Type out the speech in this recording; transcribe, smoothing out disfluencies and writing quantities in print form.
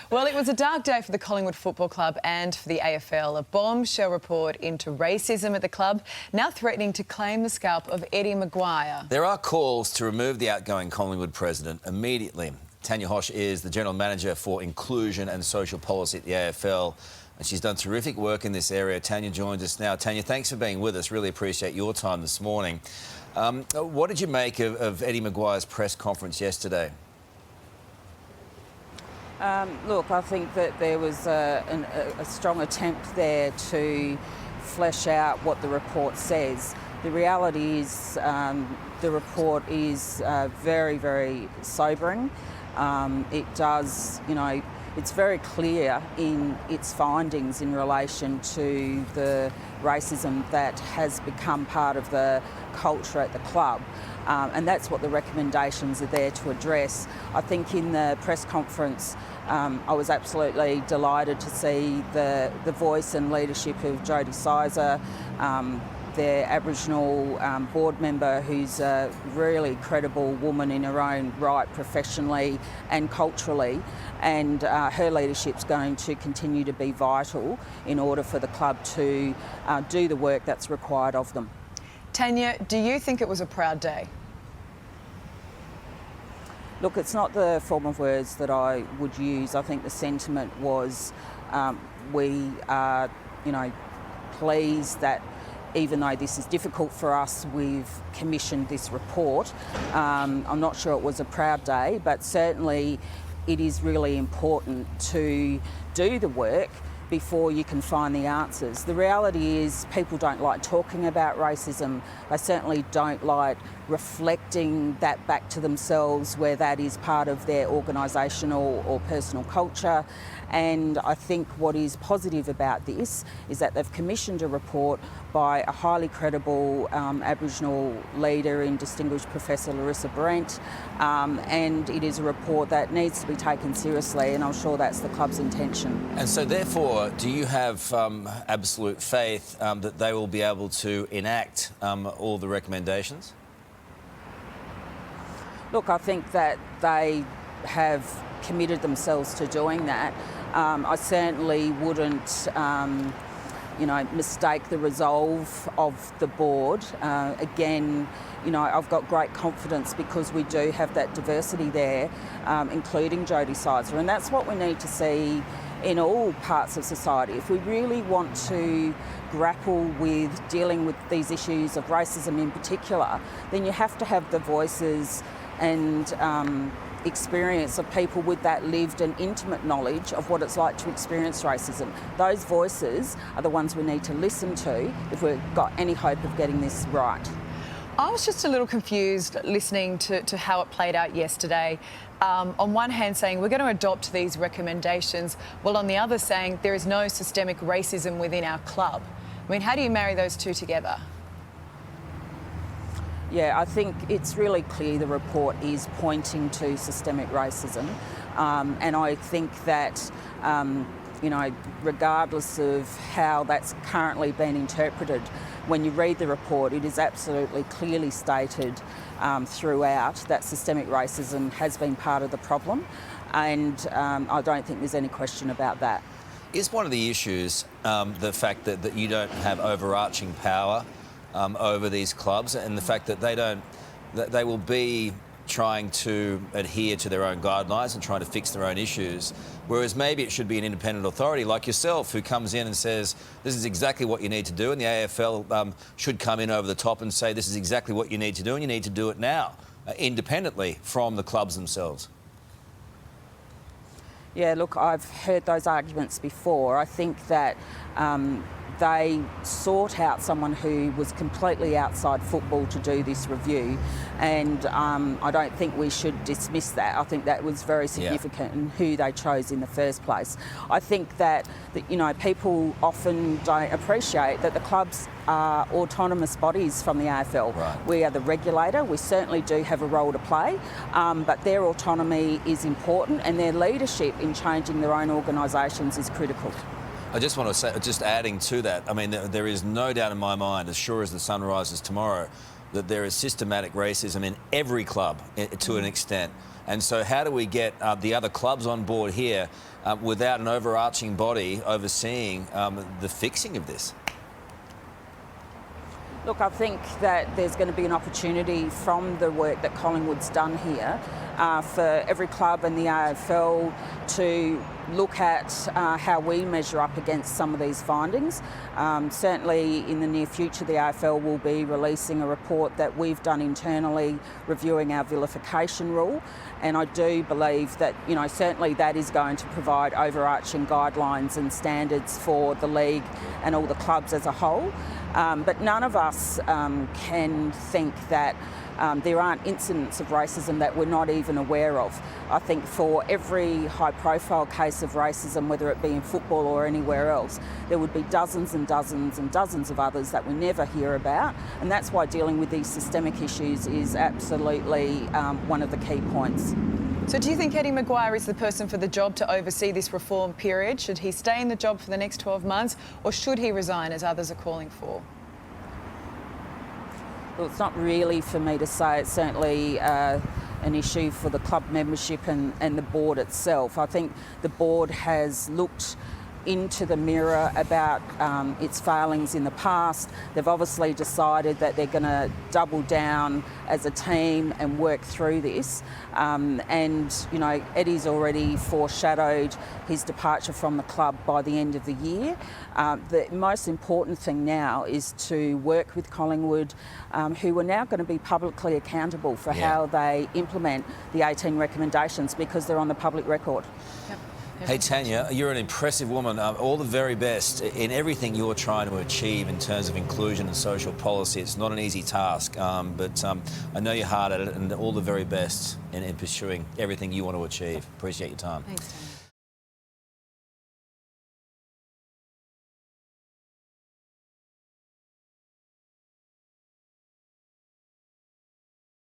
Well, it was a dark day for the Collingwood Football Club and for the AFL. A bombshell report into racism at the club, now threatening to claim the scalp of Eddie McGuire. There are calls to remove the outgoing Collingwood president immediately. Tanya Hosh is the General Manager for Inclusion and Social Policy at the AFL, and she's done terrific work in this area. Tanya joins us now. Tanya, thanks for being with us. Really appreciate your time this morning. What did you make of Eddie McGuire's press conference yesterday? Look, I think that there was a strong attempt there to flesh out what the report says. The reality is the report is very, very sobering. It does, it's very clear in its findings in relation to the racism that has become part of the culture at the club. And that's what the recommendations are there to address. I think in the press conference, I was absolutely delighted to see the voice and leadership of Jodie Sizer, their Aboriginal board member, who's a really credible woman in her own right, professionally and culturally, and her leadership's going to continue to be vital in order for the club to do the work that's required of them. Tanya, do you think it was a proud day? Look, it's not the form of words that I would use. I think the sentiment was we are, pleased that even though this is difficult for us, we've commissioned this report. I'm not sure it was a proud day, but certainly it is really important to do the work before you can find the answers. The reality is people don't like talking about racism. They certainly don't like reflecting that back to themselves where that is part of their organisational or personal culture. And I think what is positive about this is that they've commissioned a report by a highly credible Aboriginal leader in Distinguished Professor Larissa Brent, and it is a report that needs to be taken seriously, and I'm sure that's the club's intention. And so therefore, do you have absolute faith that they will be able to enact all the recommendations? Look, I think that they have committed themselves to doing that. I certainly wouldn't, mistake the resolve of the board. Again, I've got great confidence because we do have that diversity there, including Jodie Sizer, and that's what we need to see in all parts of society. If we really want to grapple with dealing with these issues of racism in particular, then you have to have the voices and experience of people with that lived and intimate knowledge of what it's like to experience racism. Those voices are the ones we need to listen to if we've got any hope of getting this right. I was just a little confused listening to how it played out yesterday. On one hand saying we're going to adopt these recommendations, while on the other saying there is no systemic racism within our club. I mean, how do you marry those two together? Yeah, I think it's really clear the report is pointing to systemic racism, and I think that, regardless of how that's currently been interpreted, when you read the report, it is absolutely clearly stated throughout that systemic racism has been part of the problem, and I don't think there's any question about that. Is one of the issues the fact that you don't have overarching power over these clubs, and the fact that they will be trying to adhere to their own guidelines and trying to fix their own issues, whereas maybe it should be an independent authority like yourself who comes in and says this is exactly what you need to do, and the AFL should come in over the top and say this is exactly what you need to do and you need to do it now, independently from the clubs themselves. Yeah, look, I've heard those arguments before. I think that they sought out someone who was completely outside football to do this review, and I don't think we should dismiss that. I think that was very significant in who they chose in the first place. I think that people often don't appreciate that the clubs are autonomous bodies from the AFL. Right. We are the regulator. We certainly do have a role to play, but their autonomy is important, and their leadership in changing their own organisations is critical. I just want to say, just adding to that, I mean, there is no doubt in my mind, as sure as the sun rises tomorrow, that there is systematic racism in every club to an extent. And so how do we get the other clubs on board here without an overarching body overseeing the fixing of this? Look, I think that there's going to be an opportunity from the work that Collingwood's done here for every club in the AFL to look at how we measure up against some of these findings. Certainly in the near future, the AFL will be releasing a report that we've done internally reviewing our vilification rule. And I do believe that, you know, certainly that is going to provide overarching guidelines and standards for the league and all the clubs as a whole. But none of us can think that there aren't incidents of racism that we're not even aware of. I think for every high-profile case of racism, whether it be in football or anywhere else, there would be dozens and dozens and dozens of others that we never hear about. And that's why dealing with these systemic issues is absolutely one of the key points. So do you think Eddie McGuire is the person for the job to oversee this reform period? Should he stay in the job for the next 12 months or should he resign, as others are calling for? Well, it's not really for me to say. It's certainly an issue for the club membership and the board itself. I think the board has looked into the mirror about its failings in the past. They've obviously decided that they're going to double down as a team and work through this. And, you know, Eddie's already foreshadowed his departure from the club by the end of the year. The most important thing now is to work with Collingwood, who are now going to be publicly accountable for how they implement the 18 recommendations because they're on the public record. Yep. Hey, Tanya, you're an impressive woman. All the very best in everything you're trying to achieve in terms of inclusion and social policy. It's not an easy task, but I know you're hard at it, and all the very best in pursuing everything you want to achieve. Appreciate your time. Thanks, Tanya.